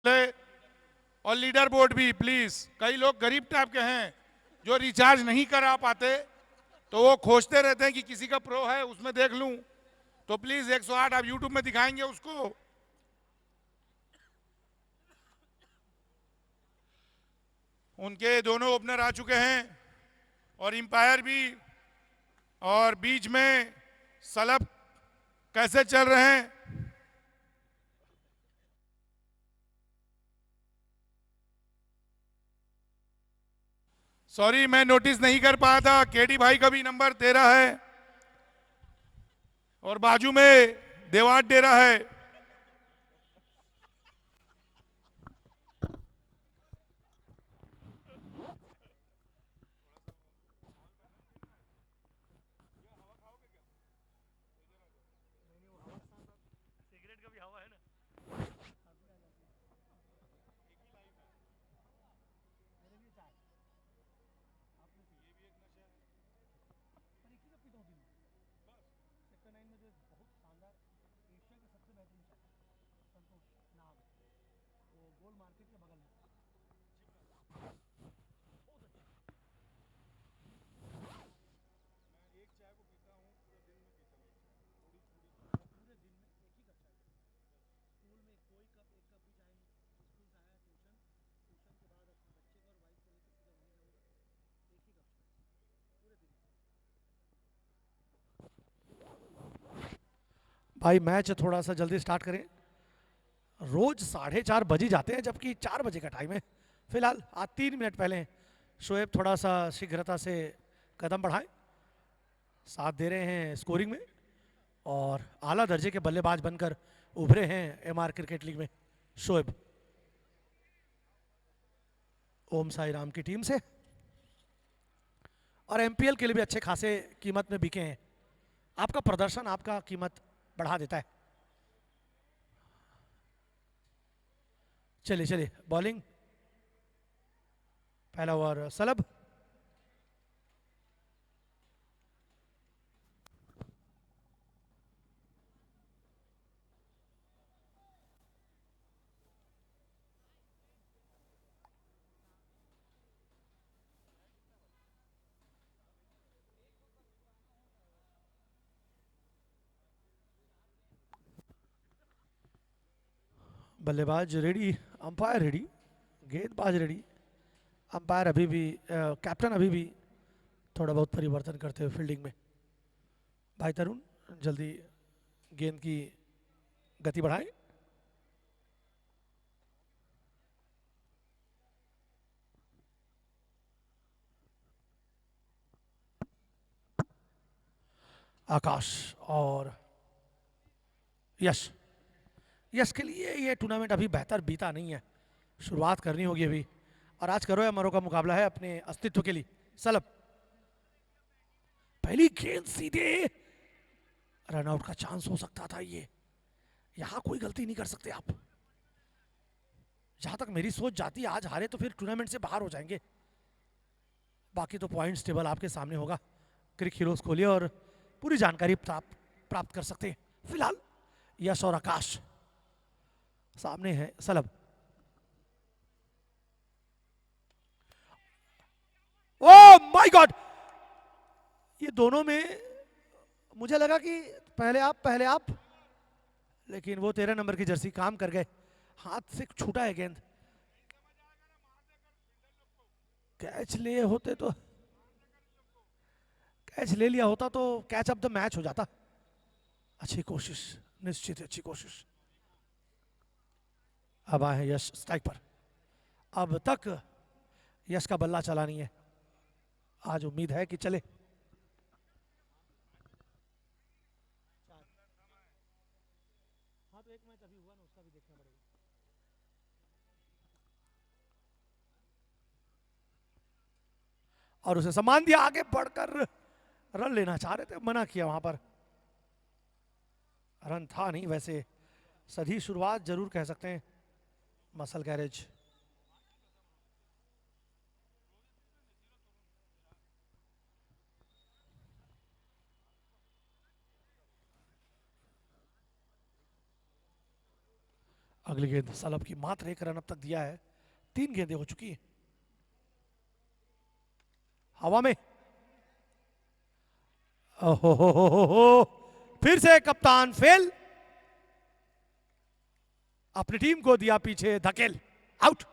और leader board भी please. कई लोग गरीब टाइप के हैं जो रिचार्ज नहीं करा पाते, तो वो खोजते रहते हैं कि किसी का प्रो है उसमें देख लूं। तो प्लीज 108 आप यूट्यूब में दिखाएंगे उसको। उनके दोनों ओपनर आ चुके हैं और इंपायर भी। और बीच में सलब कैसे चल रहे हैं। सॉरी मैं नोटिस नहीं कर पाया था, केडी भाई का भी नंबर 13 है और बाजू में देवाट डेरा है। भाई मैच थोड़ा सा जल्दी स्टार्ट करें। रोज 4:30 बज ही जाते हैं, जबकि 4 बजे का टाइम है। फिलहाल आज 3 मिनट पहले शोएब थोड़ा सा शीघ्रता से कदम बढ़ाएं, साथ दे रहे हैं स्कोरिंग में और आला दर्जे के बल्लेबाज बनकर उभरे हैं एमआर क्रिकेट लीग में शोएब, ओम साई राम की टीम से। और एमपीएल के लिए भी अच्छे खासे कीमत में बिके हैं। आपका प्रदर्शन आपका कीमत बढ़ा देता है। चलिए चलिए बॉलिंग, पहला ओवर सलब। बल्लेबाज रेडी, अंपायर रेडी, गेंदबाज रेडी। अंपायर अभी भी कैप्टन अभी भी थोड़ा बहुत परिवर्तन करते हुए फील्डिंग में। भाई तरुण जल्दी गेंद की गति बढ़ाएं। आकाश और यश। यश के लिए ये टूर्नामेंट अभी बेहतर बीता नहीं है, शुरुआत करनी होगी अभी। और आज करो या मरो का मुकाबला है अपने अस्तित्व के लिए। सलब, पहली गेंद सीधे, रनआउट का चांस हो सकता था ये। यहां कोई गलती नहीं कर सकते आप। जहां तक मेरी सोच जाती है, आज हारे तो फिर टूर्नामेंट से बाहर हो जाएंगे। बाकी तो पॉइंट्स टेबल आपके सामने होगा। क्रिक हीरोज खोलिए और पूरी जानकारी प्राप्त कर सकते हैं। फिलहाल यश और आकाश सामने है। सलब, ओ माय गॉड, ये दोनों में मुझे लगा कि पहले आप, लेकिन वो 13 नंबर की जर्सी काम कर गए। हाथ से छूटा है गेंद। कैच लिए होते तो, कैच ले लिया होता तो कैच ऑफ द मैच हो जाता। अच्छी कोशिश, निश्चित अच्छी कोशिश। अब आए हैं यश स्ट्राइक पर। अब तक यश का बल्ला चला नहीं है, आज उम्मीद है कि चले। हाँ तो एक मैच अभी हुआ ना, उसका भी देखना पड़ेगा। और उसे सम्मान दिया, आगे बढ़कर रन लेना चाह रहे थे, मना किया वहां पर। रन था नहीं वैसे, सही शुरुआत जरूर कह सकते हैं मसल गैरेज। अगली गेंद सलब की, मात्र 1 रन अब तक दिया है, 3 गेंदें हो चुकी है। हवा में, ओहो, फिर से कप्तान फेल, अपनी टीम को दिया पीछे धकेल, आउट।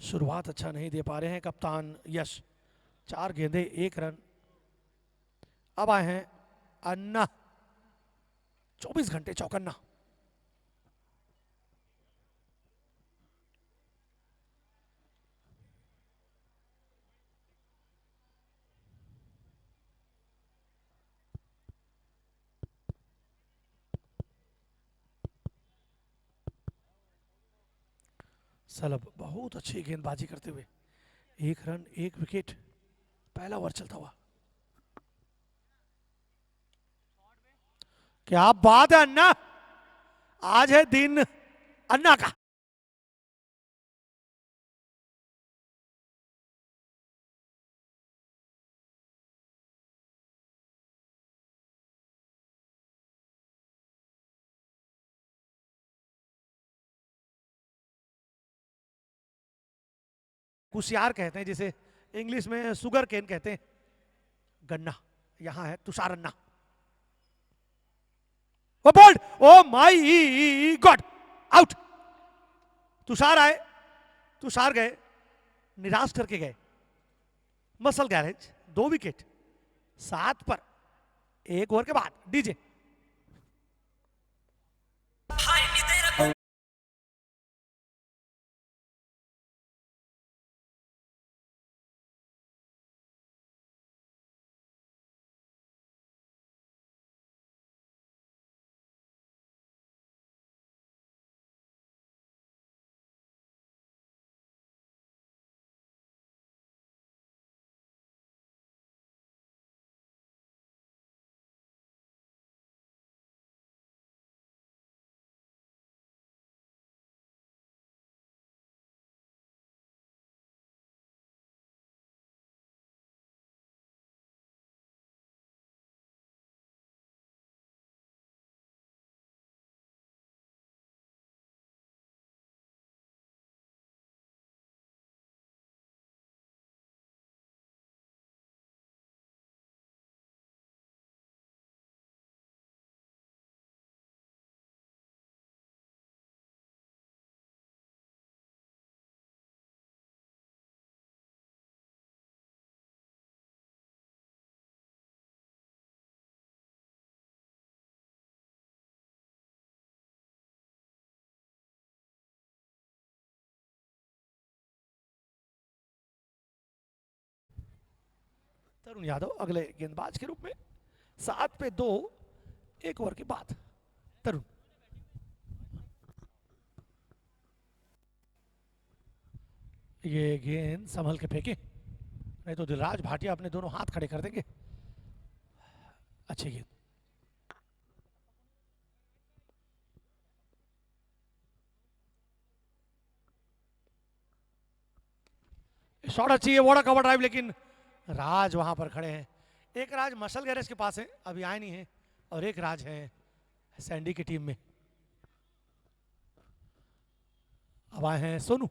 शुरुआत अच्छा नहीं दे पा रहे हैं कप्तान यश, 4 गेंदे 1 रन। अब आए हैं अन्ना, 24 घंटे चौकन्ना। सलब बहुत अच्छी गेंदबाजी करते हुए, 1 रन 1 विकेट, पहला ओवर चलता हुआ। क्या बात है अन्ना, आज है दिन अन्ना का। कुशियार कहते हैं जिसे, इंग्लिश में सुगर केन कहते हैं, गन्ना, यहां है तुषार अन्ना। वो bowled, oh my god, out. Tushar आए, तुषार गए, निराश करके गए। मसल गैरेज 2 विकेट, 7 पर 1 ओवर के बाद डीजे। तरुण यादव अगले गेंदबाज के रूप में, 7 पे 2, 1 ओवर के बाद। तरुण, ये गेंद संभल के फेंके, नहीं तो दिलराज भाटिया अपने दोनों हाथ खड़े कर देंगे। अच्छी गेंद, शॉट अच्छी है, बड़ा कवर ड्राइव, लेकिन राज वहां पर खड़े हैं। एक राज मसल गैरेज के पास है, अभी आए नहीं है, और एक राज है सैंडी की टीम में। अब आए हैं सोनू,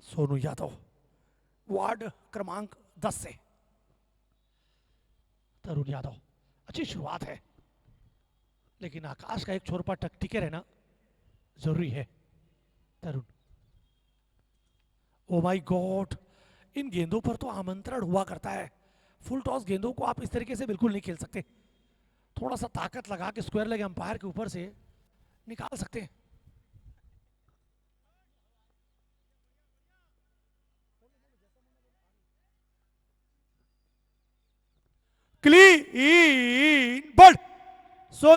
सोनू यादव, वार्ड क्रमांक 10 से। तरुण यादव, अच्छी शुरुआत है, लेकिन आकाश का एक छोर पर टिके रहना जरूरी है। तरुण, ओ माय गॉड, इन गेंदों पर तो आमंत्रण हुआ करता है। फुल टॉस गेंदों को आप इस तरीके से बिल्कुल नहीं खेल सकते। थोड़ा सा ताकत लगा के स्क्वायर लेग अंपायर के ऊपर से निकाल सकते हैं। Clean ball. सो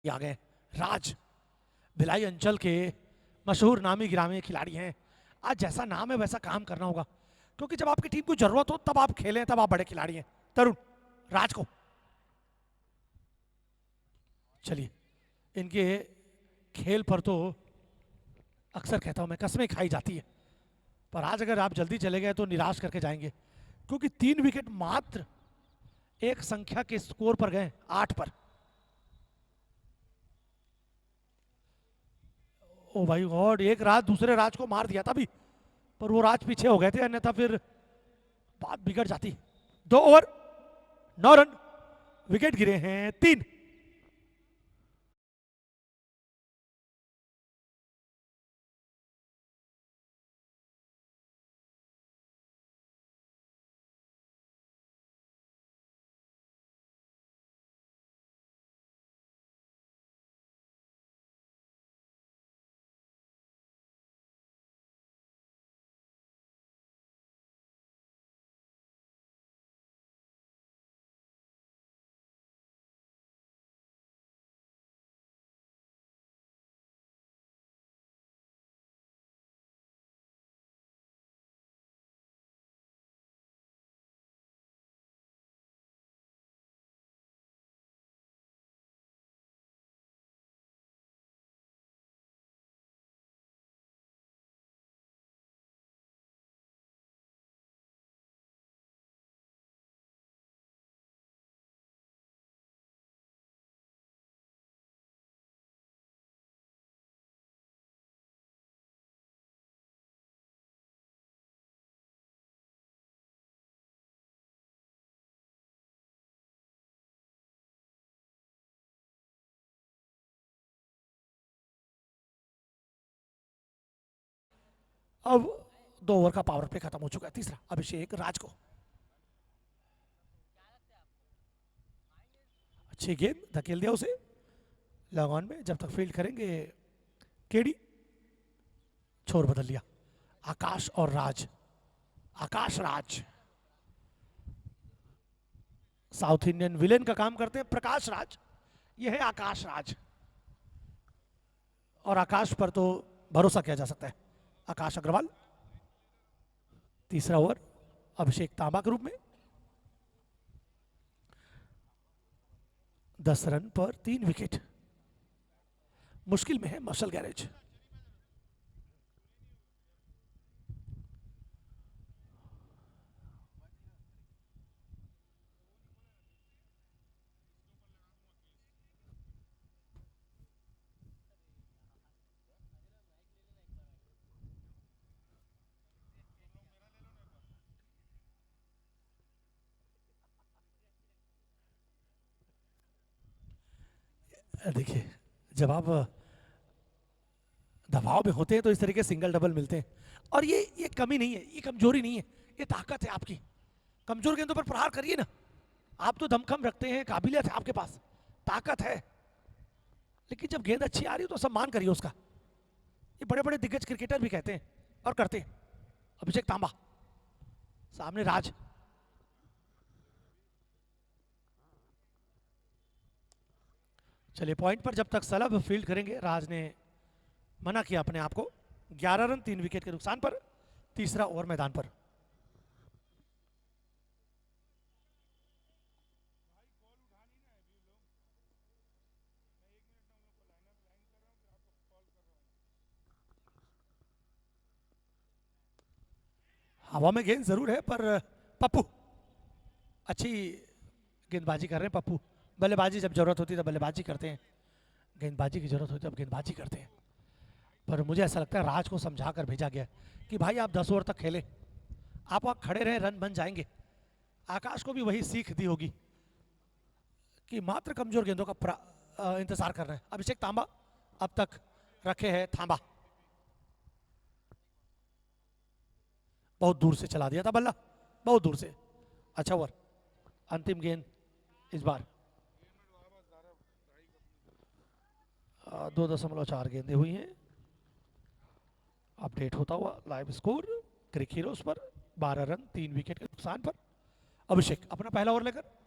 आ गए राज, भिलाई अंचल के मशहूर नामी गिरामी खिलाड़ी हैं। आज जैसा नाम है वैसा काम करना होगा, क्योंकि जब आपकी टीम को जरूरत हो तब आप खेलें, तब आप बड़े खिलाड़ी हैं। तरुण, राज को चलिए, इनके खेल पर तो अक्सर कहता हूं मैं कसमें खाई जाती है, पर आज अगर आप जल्दी चले गए तो निराश करके जाएंगे, क्योंकि 3 विकेट मात्र एक संख्या के स्कोर पर गए, 8 पर। ओ भाई गॉड, एक राज दूसरे राज को मार दिया था भी, पर वो राज पीछे हो गए थे, अन्यथा फिर बात बिगड़ जाती। 2 ओवर 9 रन, विकेट गिरे हैं 3। अब 2 ओवर का पावर प्ले खत्म हो चुका है। तीसरा, अभिषेक राज को, अच्छी गेंद धकेल दिया उसे लॉन्ग ऑन में। जब तक फील्ड करेंगे केडी, छोर बदल लिया। आकाश और राज, Akash Raj south Indian villain का काम करते हैं। प्रकाश राज, यह है आकाश राज, और आकाश पर तो भरोसा किया जा सकता है। आकाश अग्रवाल, तीसरा ओवर अभिषेक तांबा के रूप में। 10 रन पर 3 विकेट, मुश्किल में है मशल गैरेज। देखिए, जब आप दबाव में होते हैं तो इस तरीके सिंगल डबल मिलते हैं, और ये कमी नहीं है, ये कमजोरी नहीं है, ये ताकत है आपकी। कमजोर गेंदों पर प्रहार करिए ना, आप तो दमखम रखते हैं, काबिलियत है आपके पास, ताकत है, लेकिन जब गेंद अच्छी आ रही हो तो सम्मान करिए उसका। ये बड़े बड़े दिग्गज क्रिकेटर भी कहते हैं और करते हैं। अभिषेक तांबा, सामने राज। चलिए पॉइंट पर जब तक सलब फील्ड करेंगे, राज ने मना किया अपने आप को। 11 रन 3 विकेट के नुकसान पर, तीसरा ओवर मैदान पर। हवा में गेंद जरूर है पर पप्पू अच्छी गेंदबाजी कर रहे हैं। पप्पू बल्लेबाजी जब जरूरत होती है तब बल्लेबाजी करते हैं, गेंदबाजी की जरूरत होती है तब गेंदबाजी करते हैं। पर मुझे ऐसा लगता है राज को समझा कर भेजा गया कि भाई आप 10 ओवर तक खेलें, आप वहां खड़े रहें, रन बन जाएंगे। आकाश को भी वही सीख दी होगी कि मात्र कमजोर गेंदों का इंतजार कर रहे हैं। अभिषेक तांबा अब तक रखे हैं थांबा, बहुत दूर से चला दिया था बल्ला, बहुत दूर से। अच्छा ओवर, अंतिम गेंद इस बार। 2.4 गेंदें हुई हैं। अपडेट होता हुआ लाइव स्कोर क्रिक हीरोज पर 12 रन 3 विकेट के नुकसान पर। अभिषेक अपना पहला ओवर लेकर।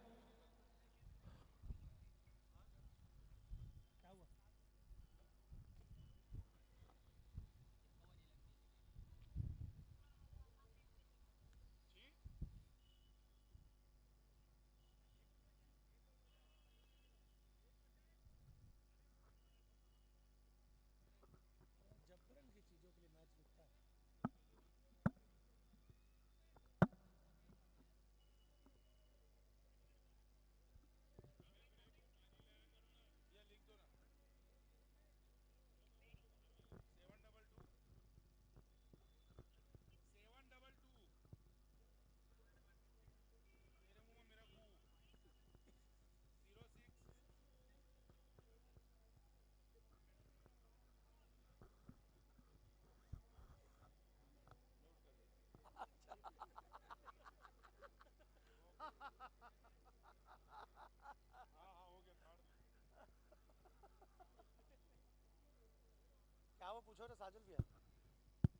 क्या वो पूछो ना, साजल भी है।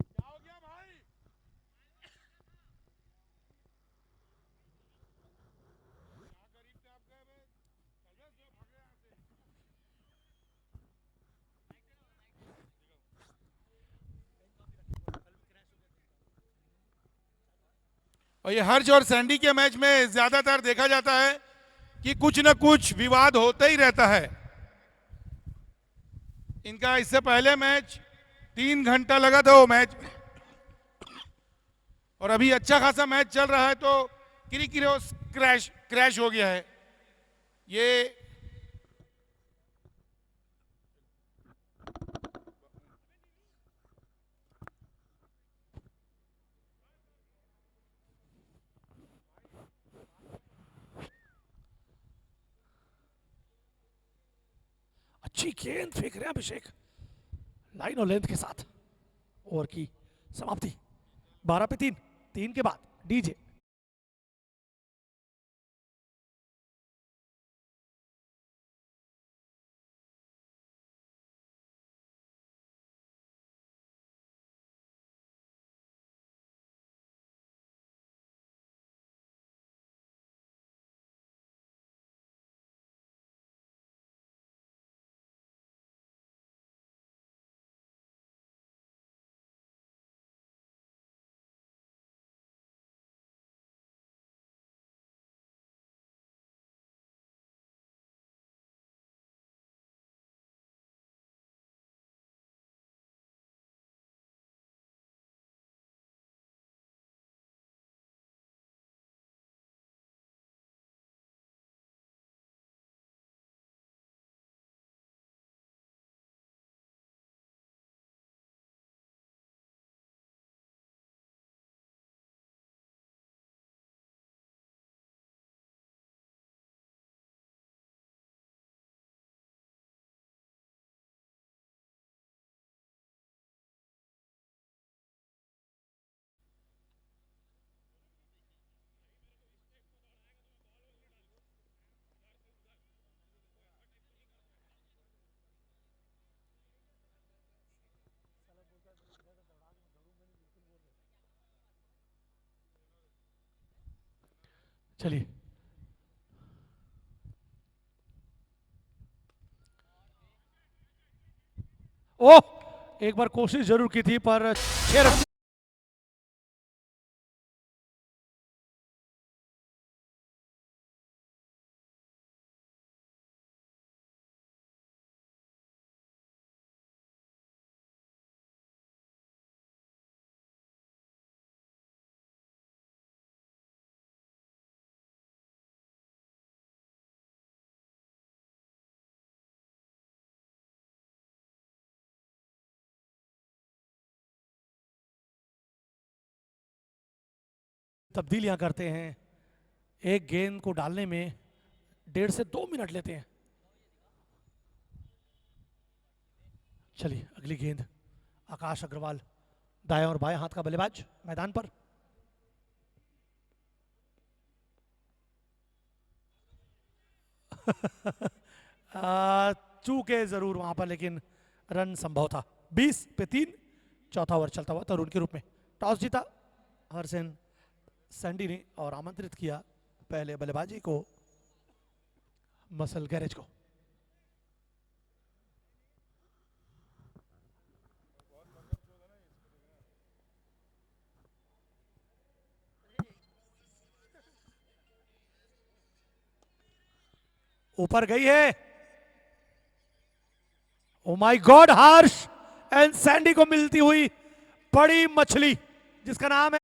क्या हो गया भाई? क्या गरीब थे आप गए बे? चल बे, भाग गए यहाँ से। और ये हर्ष और सैंडी के मैच में ज्यादातर देखा जाता है कि कुछ न कुछ विवाद होता ही रहता है। इनका इससे पहले मैच 3 घंटा लगा था वो मैच, और अभी अच्छा खासा मैच चल रहा है तो किरीकिरो क्रैश क्रैश हो गया है ये। अच्छी गेंद फेंक रहे हैं अभिषेक, लाइन और लेंथ के साथ। ओवर की समाप्ति 12 पे 3, 3 के बाद डीजे। चलिए, ओह, एक बार कोशिश जरूर की थी पर 6 रन। तब्दीलियां करते हैं, एक गेंद को डालने में 1.5 से 2 मिनट लेते हैं। चलिए अगली गेंद, आकाश अग्रवाल, दाएं और बाएं हाथ का बल्लेबाज मैदान पर। चूके जरूर वहां पर, लेकिन रन संभव था। 20 पे 3, चौथा ओवर चलता हुआ तरुण के रूप में। टॉस जीता हरसेन सैंडी ने और आमंत्रित किया पहले बल्लेबाजी को मसल गैरेज को। ऊपर गई है, ओ my God, harsh and Sandy को मिलती हुई बड़ी मछली जिसका नाम है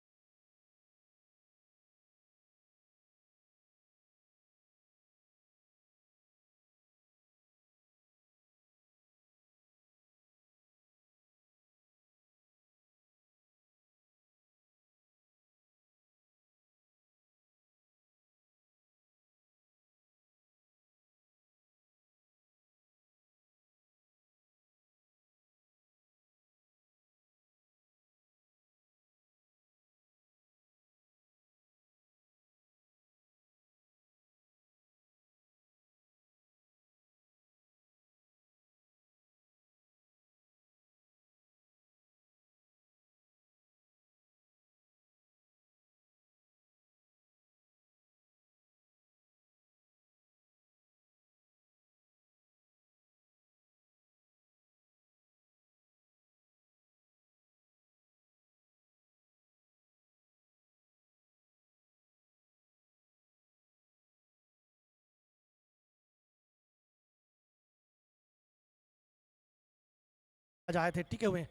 आज आए थे टिके हुए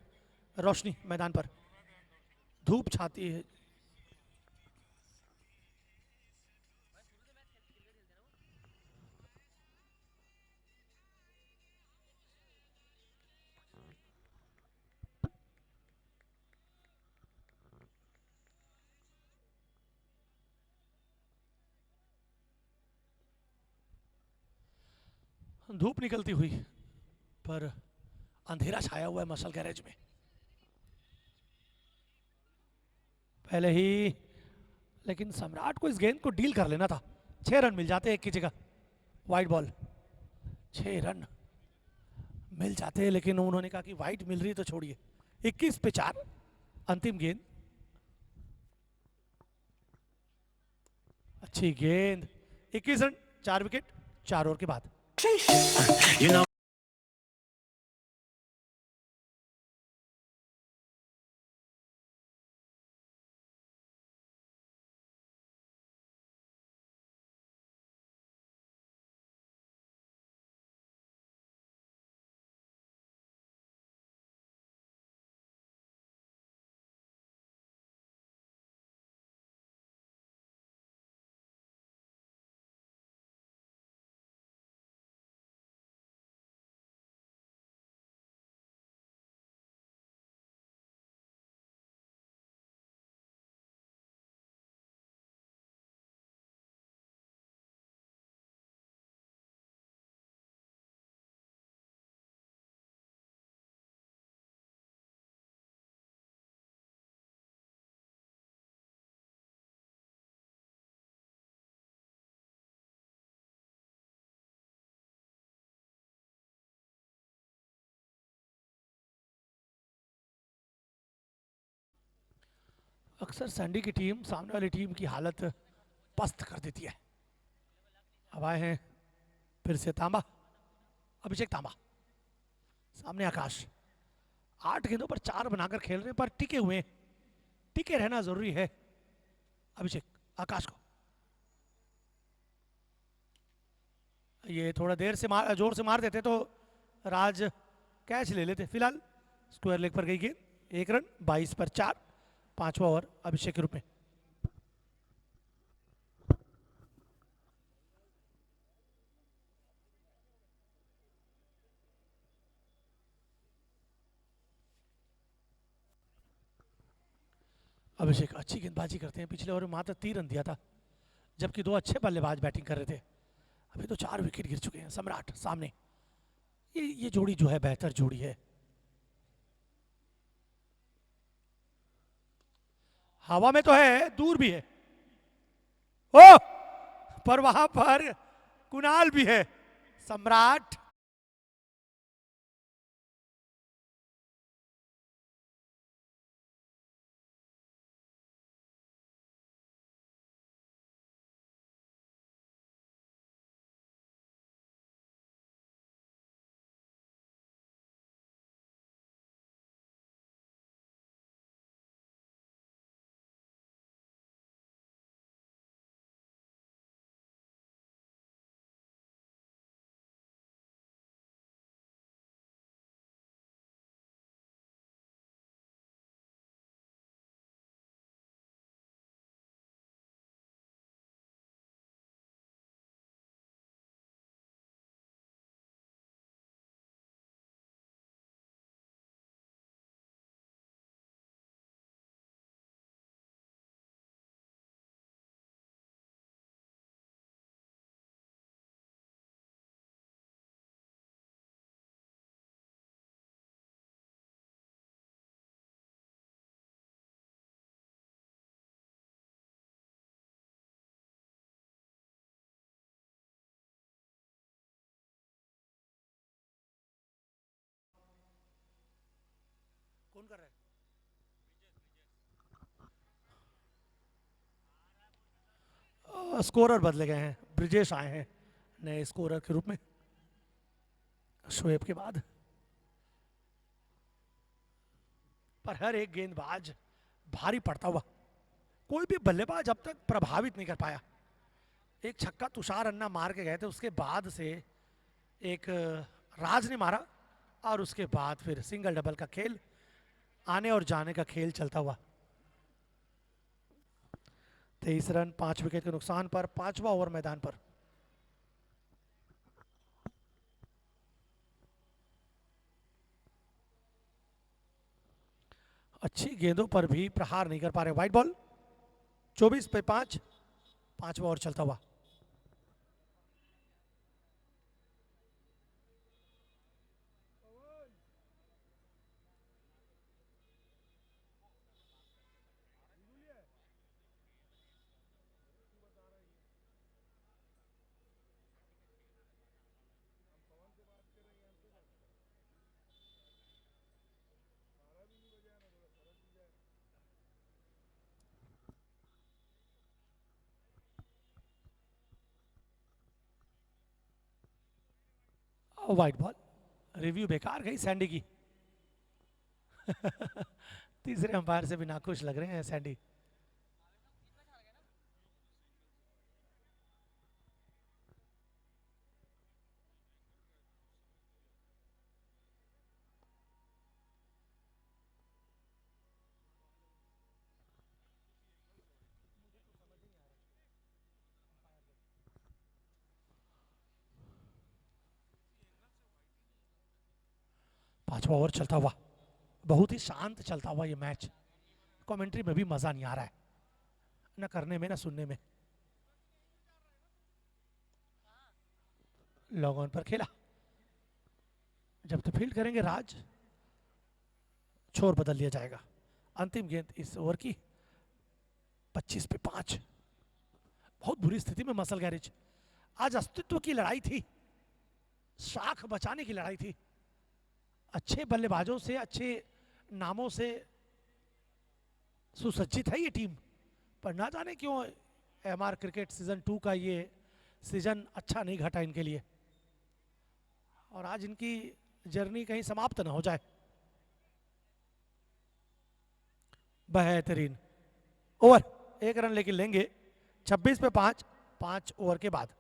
रोशनी मैदान पर, धूप छाती है। धूप निकलती हुई पर अंधेरा छाया हुआ है मसल गैरेज में। पहले ही, लेकिन सम्राट को इस गेंद को डील कर लेना था। 6 रन मिल जाते एक की जगह, वाइड बॉल 6 रन मिल जाते, लेकिन उन्होंने कहा कि वाइड मिल रही तो छोड़िए। 21 पे 4, अंतिम गेंद, अच्छी गेंद, 21 रन, 4 विकेट, 4 ओवर के बाद। You know अक्सर सैंडी की टीम सामने वाली टीम की हालत पस्त कर देती है। अब आए हैं फिर से तांबा, अभिषेक तांबा, सामने आकाश। 8 गेंदों पर 4 बनाकर खेल रहे हैं, पर टिके हुए हैं। टिके रहना जरूरी है अभिषेक आकाश को। ये थोड़ा देर से जोर से मार देते तो राज कैच ले लेते। फिलहाल स्क्वायर लेग पर गई गेंद, 1 रन, 22 पर 4, 5वां ओवर अभिषेक के रूप में। अभिषेक अच्छी गेंदबाजी करते हैं, पिछले ओवर में मात्र 3 रन दिया था, जबकि 2 अच्छे बल्लेबाज बैटिंग कर रहे थे। अभी तो 4 विकेट गिर चुके हैं। सम्राट सामने, ये जोड़ी जो है बेहतर जोड़ी है। हवा में तो है, दूर भी है, ओ पर वहां पर कुणाल भी है। सम्राट कौन कर रहा है? स्कोरर बदले गए हैं, ब्रिजेश आए हैं नए स्कोरर के रूप में शोएब के बाद। पर हर एक गेंदबाज भारी पड़ता हुआ, कोई भी बल्लेबाज अब तक प्रभावित नहीं कर पाया। एक छक्का तुषार अन्ना मार के गए थे, उसके बाद से एक राज ने मारा, और उसके बाद फिर सिंगल डबल का खेल, आने और जाने का खेल चलता हुआ। 23 रन 5 विकेट के नुकसान पर 5वां ओवर मैदान पर। अच्छी गेंदों पर भी प्रहार नहीं कर पा रहे। वाइट बॉल, 24 पे 5, 5वां ओवर चलता हुआ। वाइट बॉल, रिव्यू बेकार गई सैंडी की। तीसरे अंपायर से भी नाखुश लग रहे हैं सैंडी। पांचवा ओवर चलता हुआ, बहुत ही शांत चलता हुआ ये मैच। कमेंट्री में भी मजा नहीं आ रहा है, न करने में न सुनने में। लॉग ऑन पर खेला, जब तो फील्ड करेंगे राज, छोर बदल लिया जाएगा। अंतिम गेंद इस ओवर की, 25 पे 5। बहुत बुरी स्थिति में मसल गैरेज। आज अस्तित्व की लड़ाई थी, शाख बचाने की लड़ाई थी। अच्छे बल्लेबाजों से, अच्छे नामों से सुसज्जित है ये टीम, पर ना जाने क्यों एमआर क्रिकेट सीजन 2 का ये सीजन अच्छा नहीं घटा इनके लिए, और आज इनकी जर्नी कहीं समाप्त ना हो जाए। बेहतरीन ओवर, 1 रन लेकिन लेंगे 26 पे 5, 5 ओवर के बाद।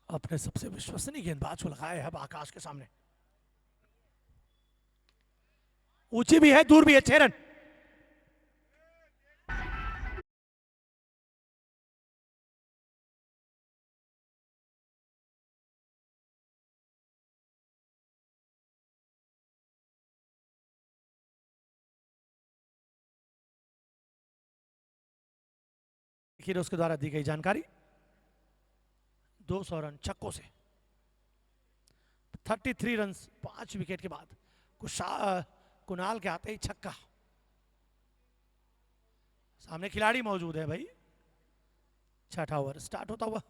अपने सबसे विश्वसनीय गेंदबाज को लगाया है अब आकाश के सामने। ऊंची भी है, दूर भी है, 6 रन। उसके द्वारा दी गई जानकारी, 200 रन छक्कों से, 33 रन 5 विकेट के बाद कुणाल के आते ही छक्का। सामने खिलाड़ी मौजूद है भाई। छठा ओवर स्टार्ट होता हुआ,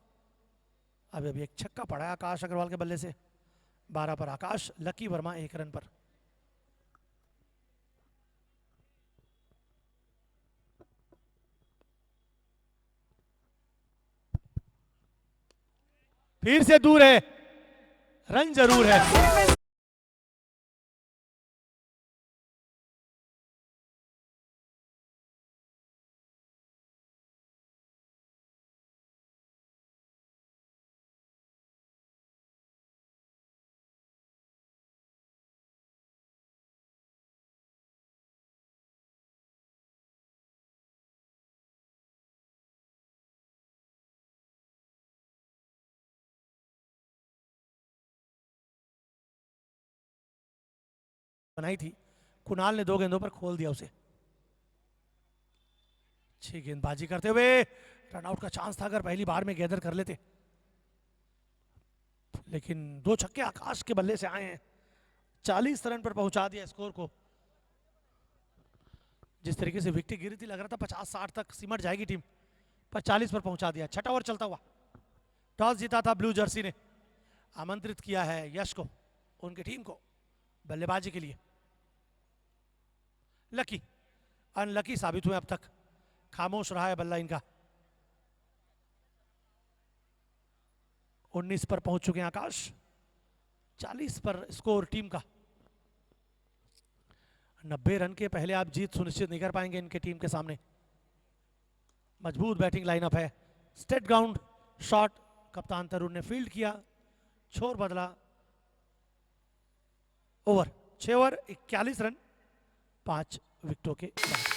अभी अभी एक छक्का पड़ा है आकाश अग्रवाल के बल्ले से। 12 पर आकाश, लकी वर्मा 1 रन पर। फिर से दूर है, रन जरूर है। बनाई थी, कुणाल ने 2 गेंदों पर खोल दिया उसे। अच्छी गेंदबाजी करते हुए रनआउट का चांस था अगर पहली बार में गैदर कर लेते, लेकिन 2 छक्के आकाश के बल्ले से आए हैं। 40 रन पर पहुंचा दिया स्कोर को। जिस तरीके से विकेट गिरी थी लग रहा था 50-60 तक सिमट जाएगी टीम, पर 40 पर पहुंचा दिया। छठा ओवर चलता हुआ, टॉस जीता था ब्लू जर्सी ने, आमंत्रित किया है यश को, उनकी टीम को बल्लेबाजी के लिए। लकी अनलकी साबित हुए अब तक, खामोश रहा है बल्ला इनका। 19 पर पहुंच चुके हैं आकाश, 40 पर स्कोर टीम का। 90 रन के पहले आप जीत सुनिश्चित नहीं कर पाएंगे इनके टीम के सामने। मजबूत बैटिंग लाइनअप है, स्टेट ग्राउंड शॉट कप्तान तरुण ने फील्ड किया, छोर बदला। ओवर 6 ओवर 41 रन 5 विकेटों के बाद।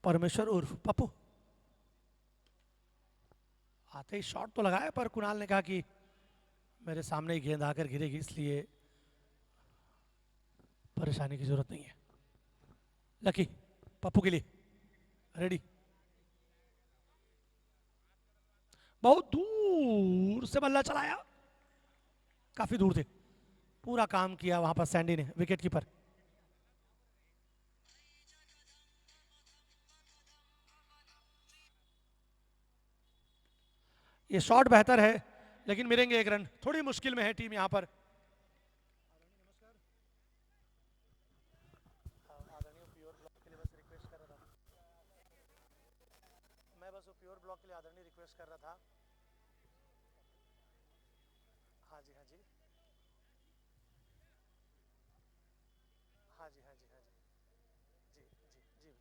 परमेश्वर उर्फ पप्पू आते ही शॉट तो लगाया, पर कुणाल ने कहा कि मेरे सामने ही गेंद आकर गिरेगी, इसलिए परेशानी की जरूरत नहीं है। लकी पप्पू के लिए रेडी, बहुत दूर से बल्ला चलाया, काफी दूर थे, पूरा काम किया वहां पर सैंडी ने, विकेट कीपर। ये शॉट बेहतर है, लेकिन मिलेंगे एक रन, थोड़ी मुश्किल में है टीम यहां पर। मैं बस वो प्योर ब्लॉक के लिए आदरणीय रिक्वेस्ट कर रहा था। हाँ जी, हाँ जी, हाँ जी, हाँ जी, हाँ जी, जी जी जी।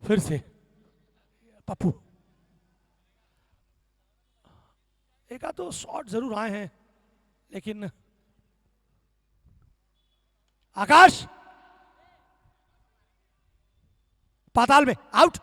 फिर से पप्पू, एक आध तो शॉट जरूर आए हैं, लेकिन आकाश पाताल में आउट।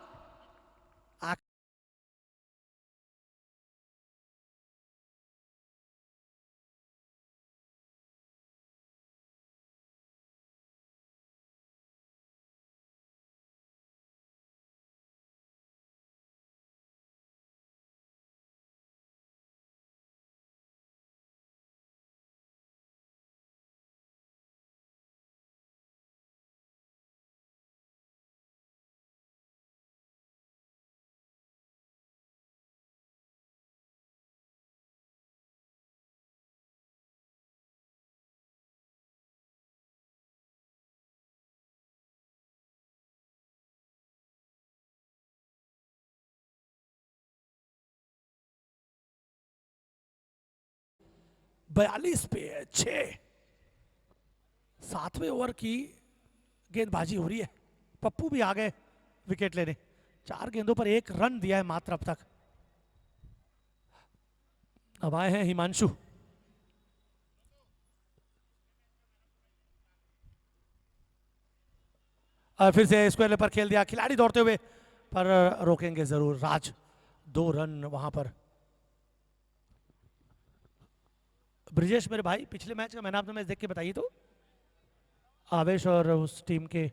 बयालीस पे 6, 7वें ओवर की गेंदबाजी हो रही है। पप्पू भी आ गए विकेट लेने, 4 गेंदों पर 1 रन दिया है मात्र अब तक। अब आए हैं हिमांशु, और फिर से स्क्वायर पर खेल दिया, खिलाड़ी दौड़ते हुए, पर रोकेंगे जरूर राज, 2 रन वहां पर। ब्रिजेश मेरे भाई, पिछले मैच का मैन ऑफ द मैच देख के बताइए तो, आवेश और उस टीम के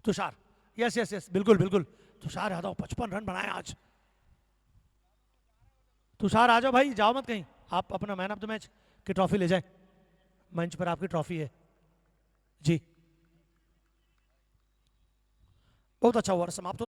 तुषार। यस यस यस, बिल्कुल बिल्कुल, तुषार यादव 55 रन बनाए आज। तुषार आ जाओ भाई, जाओ मत कहीं, आप अपना मैन ऑफ द मैच की ट्रॉफी ले जाएं, मंच पर आपकी ट्रॉफी है जी। बहुत अच्छा ओवर समाप्त।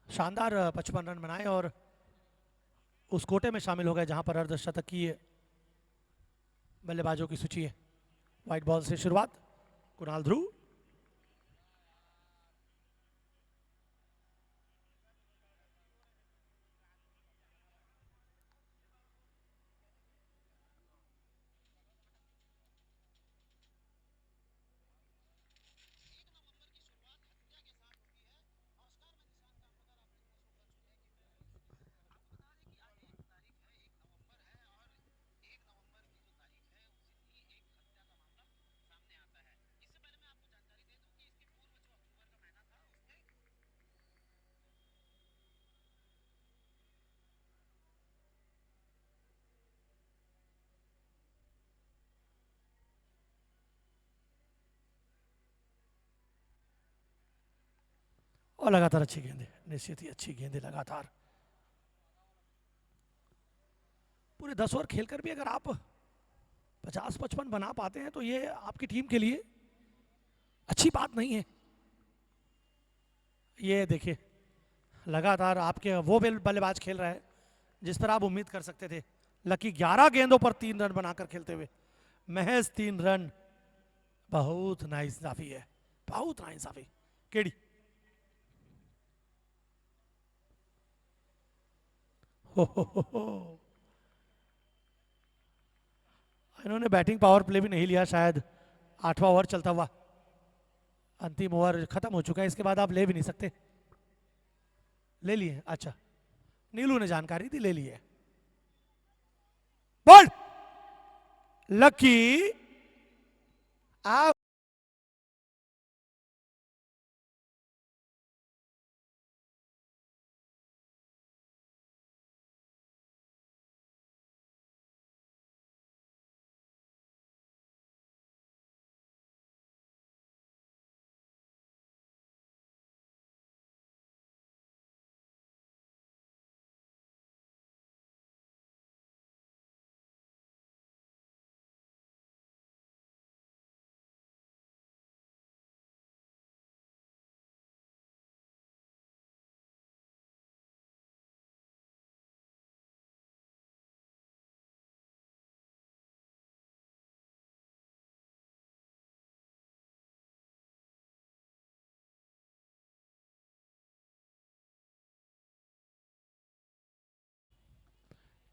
शानदार 55 रन बनाए और उस कोटे में शामिल हो गए जहां पर अर्धशतकीय बल्लेबाजों की सूची है। व्हाइट बॉल से शुरुआत, कुणाल ध्रुव, और लगातार अच्छी गेंदें, निश्चित ही अच्छी गेंदें लगातार। पूरे 10 ओवर खेलकर भी अगर आप 50-55 बना पाते हैं तो ये आपकी टीम के लिए अच्छी बात नहीं है। ये देखिए लगातार आपके वो बल्लेबाज खेल रहा है जिस पर आप उम्मीद कर सकते थे। लकी 11 गेंदों पर 3 रन बनाकर खेलते हुए, महज 3 रन। बहुत नाइंसाफी है, बहुत नाइंसाफी। केडी हो। इन्होंने बैटिंग पावर प्ले भी नहीं लिया शायद, 8वां ओवर चलता हुआ, अंतिम ओवर खत्म हो चुका है, इसके बाद आप ले भी नहीं सकते। ले लिए, अच्छा नीलू ने जानकारी दी, ले लिए। Ball lucky out.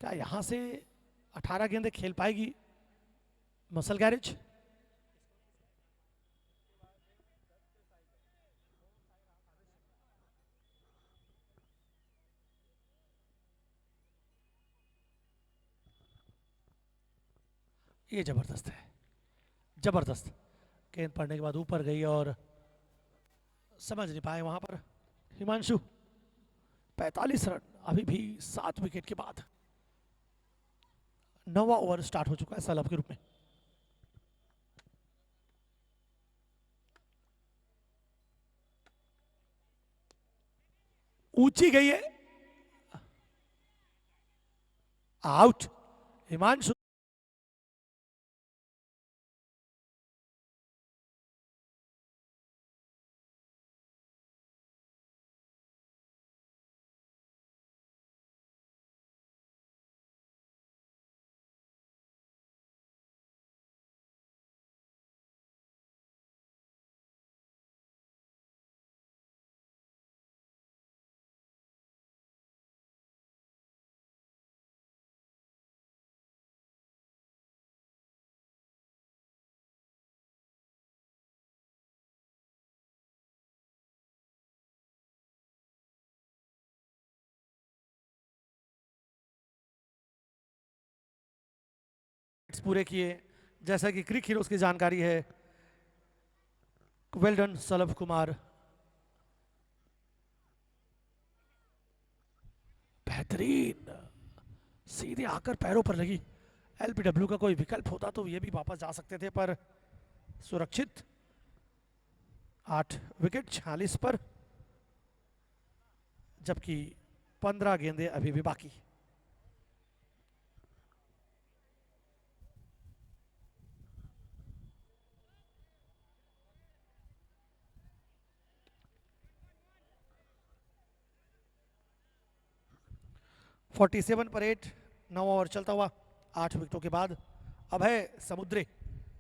क्या यहां से 18 गेंदें खेल पाएगी मसल गैरेज? ये जबरदस्त है, जबरदस्त। गेंद पड़ने के बाद ऊपर गई और समझ नहीं पाए वहां पर हिमांशु। 45 रन अभी भी 7 विकेट के बाद। 9वां ओवर स्टार्ट हो चुका है सलब के रूप में। ऊंची गई है, आउट। हिमांशु पूरे किए जैसा कि क्रिक हीरोज की जानकारी है। वेल डन सलभ कुमार, बेहतरीन, सीधे आकर पैरों पर लगी। एलपीडब्ल्यू का कोई विकल्प होता तो ये भी वापस जा सकते थे, पर सुरक्षित। 8 विकेट 46 पर, जबकि 15 गेंदें अभी भी बाकी। फोर्टी 47 पर 8, 9 ओवर चलता हुआ 8 विकेटों के बाद। अभय समुद्रे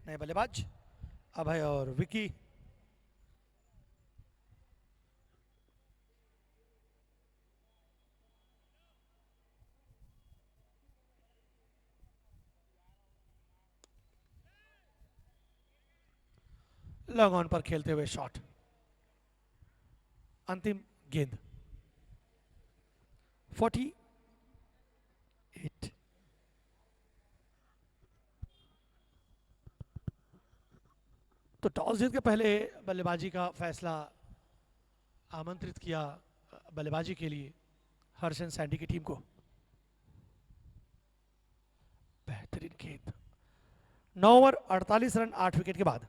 नए बल्लेबाज, अभय और विकी। लॉन्ग ऑन पर खेलते हुए शॉट, अंतिम गेंद। 48। तो टॉस जीत के पहले बल्लेबाजी का फैसला आमंत्रित किया बल्लेबाजी के लिए हर्षन सैंडी की टीम को। बेहतरीन गेंद, 9 ओवर 48 रन 8 विकेट के बाद।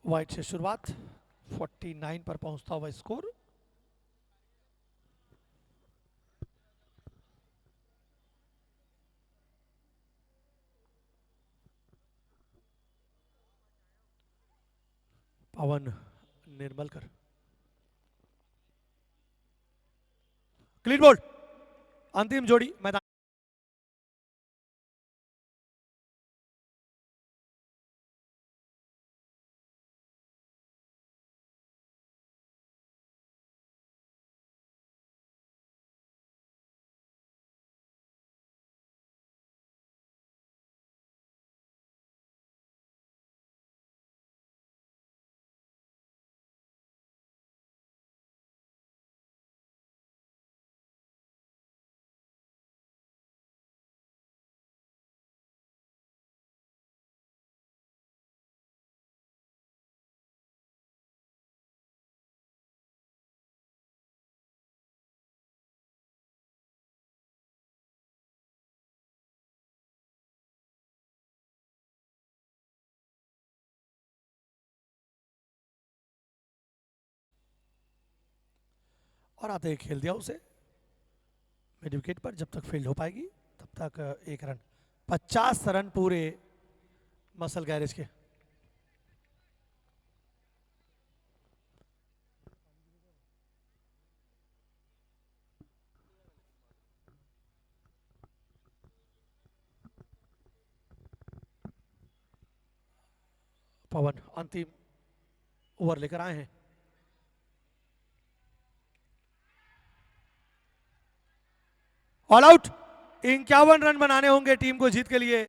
वाइट से शुरुआत, 49 पर पहुंचता हुआ स्कोर। पवन निर्मलकर, क्लीन बोल्ड, अंतिम जोड़ी मैदान। और आते ही खेल दिया उसे मिड विकेट पर। जब तक फील्ड हो पाएगी तब तक 1 रन। 50 रन पूरे मसल गैरेज के। पवन अंतिम ओवर लेकर आए हैं। All out. 51 रन बनाने होंगे टीम को जीत के लिए।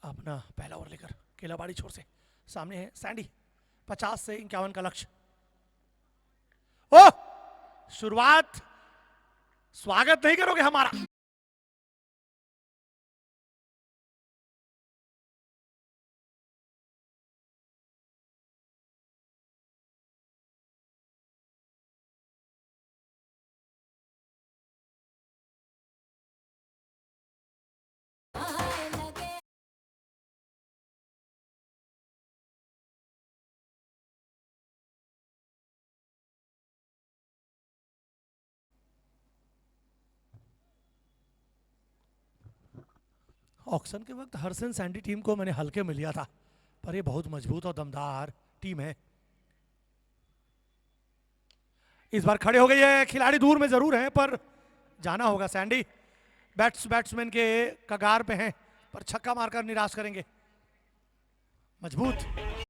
अपना पहला ओवर लेकर केलाबाड़ी छोर से सामने है सैंडी, 50 से 51 का लक्ष्य। ओह, शुरुआत स्वागत नहीं करोगे हमारा। ऑक्शन के वक्त हरसन सैंडी टीम को मैंने हल्के में लिया था, पर ये बहुत मजबूत और दमदार टीम है। इस बार खड़े हो गए ये खिलाड़ी, दूर में जरूर है पर जाना होगा। सैंडी बैट्समैन के कगार पे हैं, पर छक्का मारकर निराश करेंगे। मजबूत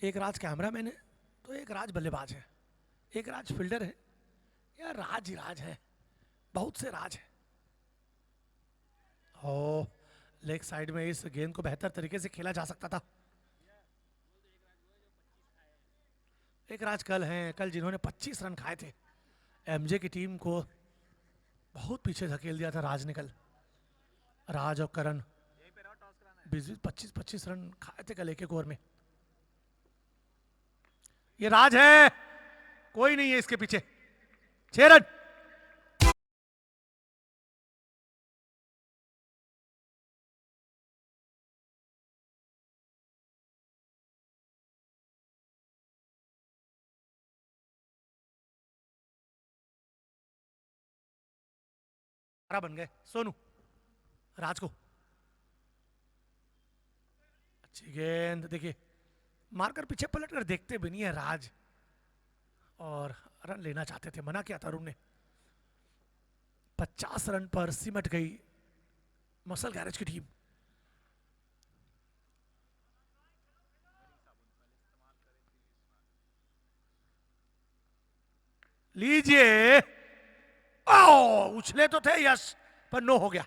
एक राज कैमरामैन है तो एक राज बल्लेबाज है, एक राज फील्डर है, या राज ही राज है, बहुत से राज है। ओ, लेग साइड में इस गेंद को बेहतर तरीके से खेला जा सकता था। एक राज कल हैं, कल जिन्होंने 25 रन खाए थे, एमजे की टीम को बहुत पीछे धकेल दिया था राज ने कल। राज और करण 25-25 रन खाए थे कल एक एक ओवर में। ये राज है, कोई नहीं है इसके पीछे। 6 रन। बन गए सोनू राज को। अच्छी गेंद, देखिए मारकर पीछे पलट कर देखते भी नहीं है राज, और रन लेना चाहते थे, मना किया था अरुण ने। 50 रन पर सिमट गई मसल गैरेज की टीम। लीजिए, उछले तो थे यश, पर नो हो गया।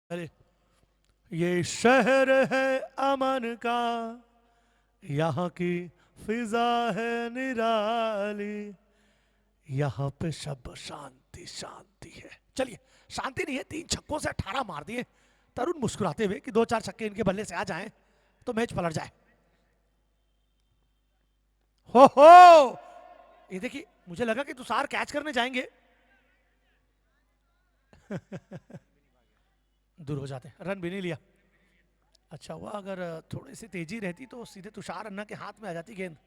अरे ये शहर है अमन का, यहाँ की फिजा है निराली, यहाँ पे सब शांति शांति है। चलिए, शांति नहीं है, 3 छक्कों से 18 मार दिए तरुण, मुस्कुराते हुए कि 2-4 छक्के इनके बल्ले से आ जाएं तो मैच पलट जाए। हो, ये देखिए, मुझे लगा कि तुषार कैच करने जाएंगे। दूर हो जाते, रन भी नहीं लिया। अच्छा हुआ अगर थोड़ी सी तेजी रहती तो सीधे तुषार अन्ना के हाथ में आ जाती गेंद।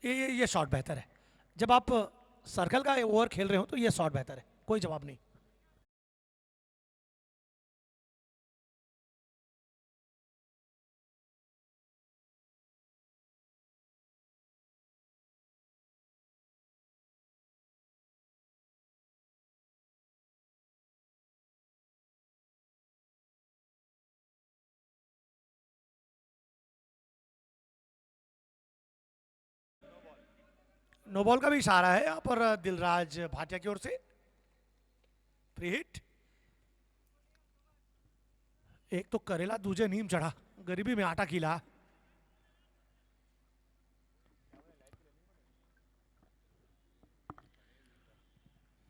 ये शॉट बेहतर है। जब आप सर्कल का ओवर खेल रहे हो तो ये शॉट बेहतर है, कोई जवाब नहीं। नो बॉल का भी इशारा है यहाँ पर दिलराज भाटिया की ओर से। Free hit. एक तो करेला दूजे नीम चढ़ा, गरीबी में आटा खिला।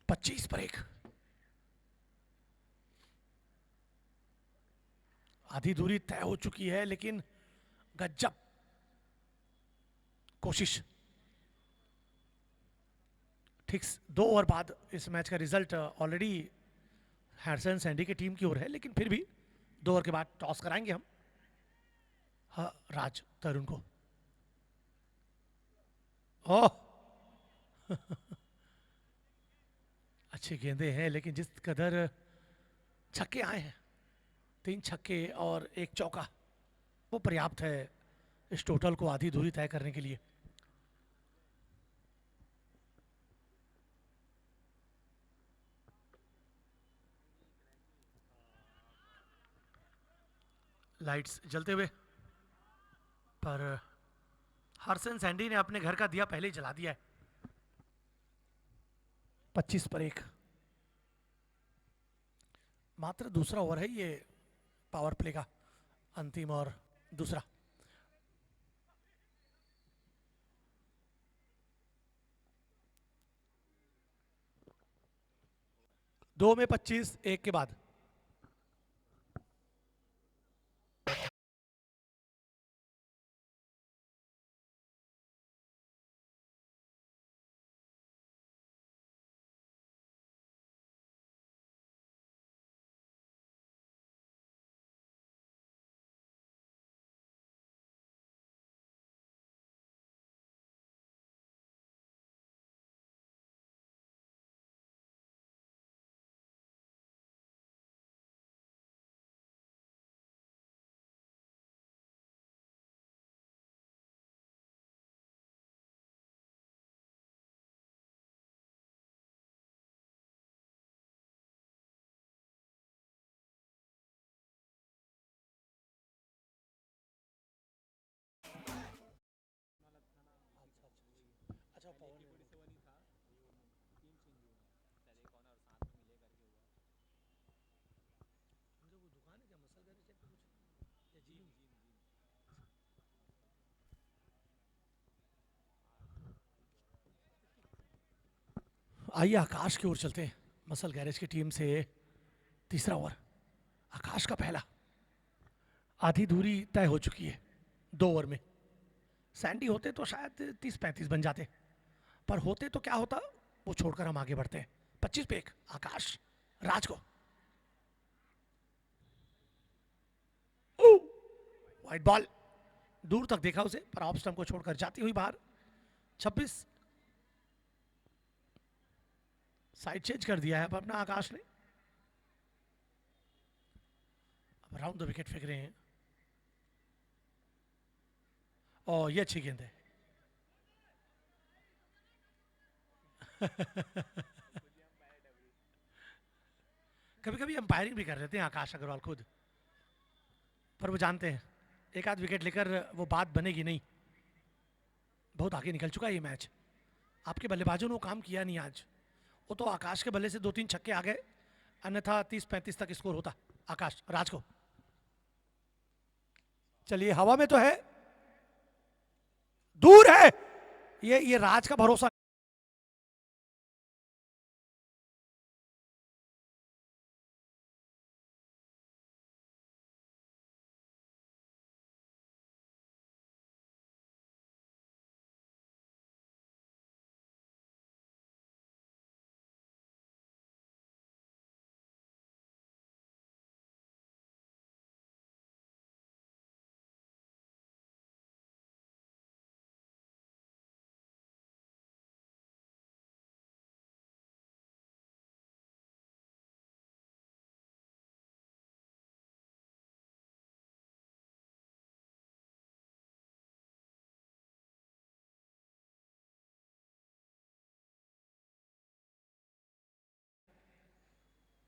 पच्चीस पर एक। आधी दूरी तय हो चुकी है लेकिन गजब कोशिश। ठीक 2 ओवर बाद इस मैच का रिजल्ट ऑलरेडी हैरिसन सैंडी की टीम की ओर है, लेकिन फिर भी 2 ओवर के बाद टॉस कराएंगे हम। हाँ, राज तरुण को। ओह अच्छी गेंदे हैं लेकिन जिस कदर छक्के आए हैं, 3 छक्के और 1 चौका, वो पर्याप्त है इस टोटल को आधी दूरी तय करने के लिए। लाइट्स जलते हुए, पर हरसन सैंडी ने अपने घर का दिया पहले ही जला दिया है। 25 पर 1। मात्र दूसरा ओवर है ये पावर प्ले का, अंतिम और दूसरा। दो में 25, 1 के बाद। आइए आकाश की ओर चलते हैं। मसल गैरेज की टीम से तीसरा ओवर, आकाश का पहला। आधी दूरी तय हो चुकी है 2 ओवर में। सैंडी होते तो शायद 30-35 बन जाते, पर होते तो क्या होता वो छोड़कर हम आगे बढ़ते हैं। 25 पे 1, आकाश राज को। वाइट बॉल, दूर तक देखा उसे, पर ऑफ स्टंप को छोड़कर जाती हुई बाहर। 26। साइड चेंज कर दिया है अब अपना आकाश ने। अब राउंड द विकेट फेंक रहे हैं, और ये अच्छी गेंद है। कभी कभी अंपायरिंग भी कर लेते हैं आकाश अग्रवाल खुद, पर वो जानते हैं एक आध विकेट लेकर वो बात बनेगी नहीं। बहुत आगे निकल चुका है ये मैच। आपके बल्लेबाजों ने वो काम किया नहीं आज। वो तो आकाश के बल्ले से 2-3 छक्के आ गए, अन्यथा 30-35 तक स्कोर होता। आकाश राज को। चलिए हवा में तो है, दूर है। ये राज का भरोसा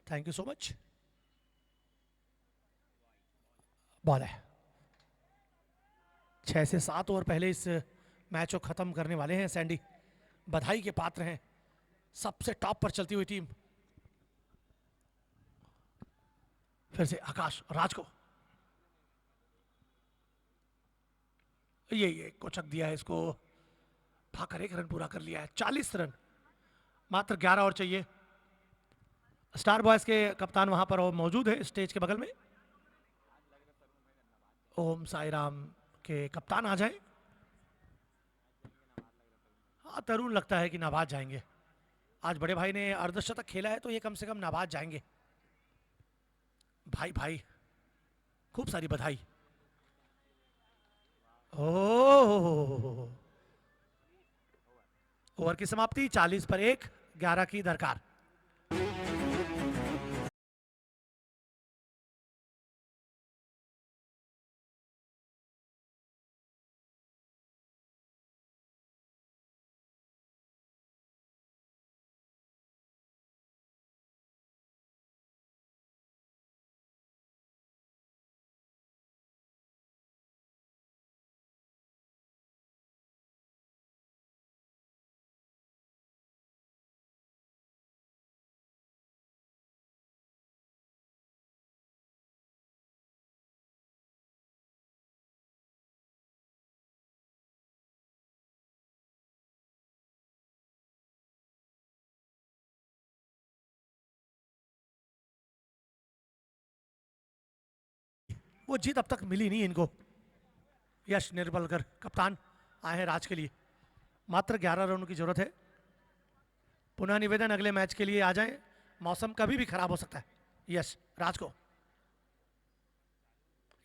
thank you so much. Ball है। 6 से 7 ओवर पहले इस मैच को खत्म करने वाले हैं सैंडी। बधाई के पात्र हैं सबसे टॉप पर चलती हुई टीम। फिर से आकाश राज को ये कोचक दिया है इसको, भाकर 1 रन पूरा कर लिया है। 40 रन, मात्र 11 और चाहिए। स्टार बॉयज के कप्तान वहां पर मौजूद है स्टेज के बगल में। ओम साई राम के कप्तान आ जाएं। हाँ, तरुण लगता है कि नाबाद जाएंगे। आज बड़े भाई ने अर्धशतक खेला है तो ये कम से कम नाबाद जाएंगे। भाई भाई खूब सारी बधाई। ओह, ओवर की समाप्ति 40 पर 1, 11 की दरकार। वो जीत अब तक मिली नहीं इनको। यश निर्बलकर कप्तान आए हैं राज के लिए। मात्र 11 रनों की जरूरत है। पुनः निवेदन अगले मैच के लिए आ जाएं, मौसम कभी भी खराब हो सकता है। यश राज को,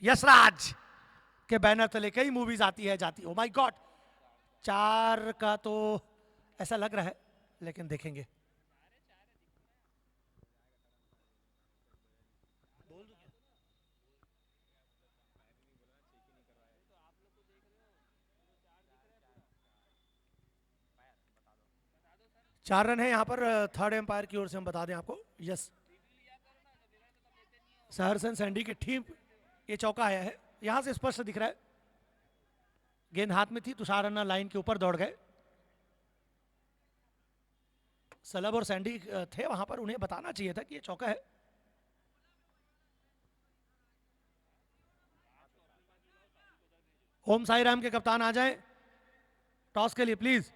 यश राज के बैनर तले कई मूवीज आती है जाती। ओ माय गॉड, 4 का तो ऐसा लग रहा है, लेकिन देखेंगे। चार रन है यहाँ पर थर्ड एम्पायर की ओर से, हम बता दें आपको। यस, सहरसन सैंडी की टीम ये चौका आया है, यहां से स्पष्ट दिख रहा है। गेंद हाथ में थी, तुषार अन्ना लाइन के ऊपर दौड़ गए। सलब और सैंडी थे वहां पर, उन्हें बताना चाहिए था कि ये चौका है। ओम साई राम के कप्तान आ जाएं टॉस के लिए प्लीज।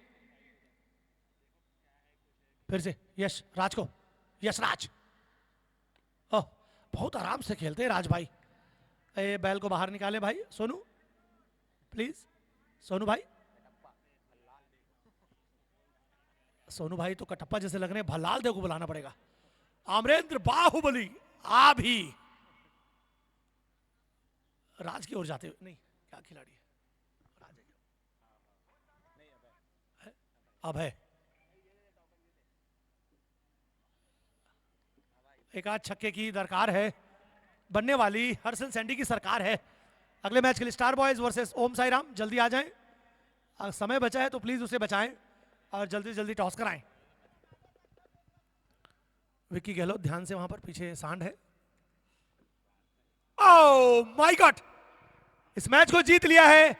फिर से यश राज को, यश राज। ओह, बहुत आराम से खेलते हैं राज भाई। ए बैल को बाहर निकाले भाई। सोनू प्लीज, सोनू भाई। सोनू भाई तो कटप्पा जैसे लग रहे हैं, भल्लाल देव को बुलाना पड़ेगा। अमरेंद्र बाहुबली आ भी राज की ओर जाते हुए। नहीं, क्या खिलाड़ी है राज है? अब है एक आध छक्के की दरकार है, बनने वाली हरसन सैंडी की सरकार है। अगले मैच के लिए स्टार बॉयज वर्सेस ओम साई राम। जल्दी आ जाएं, अगर समय बचा है तो प्लीज उसे बचाएं और जल्दी जल्दी टॉस कराएं। विक्की गहलोत ध्यान से वहां पर पीछे सांड है। ओह माय गॉड, इस मैच को जीत लिया है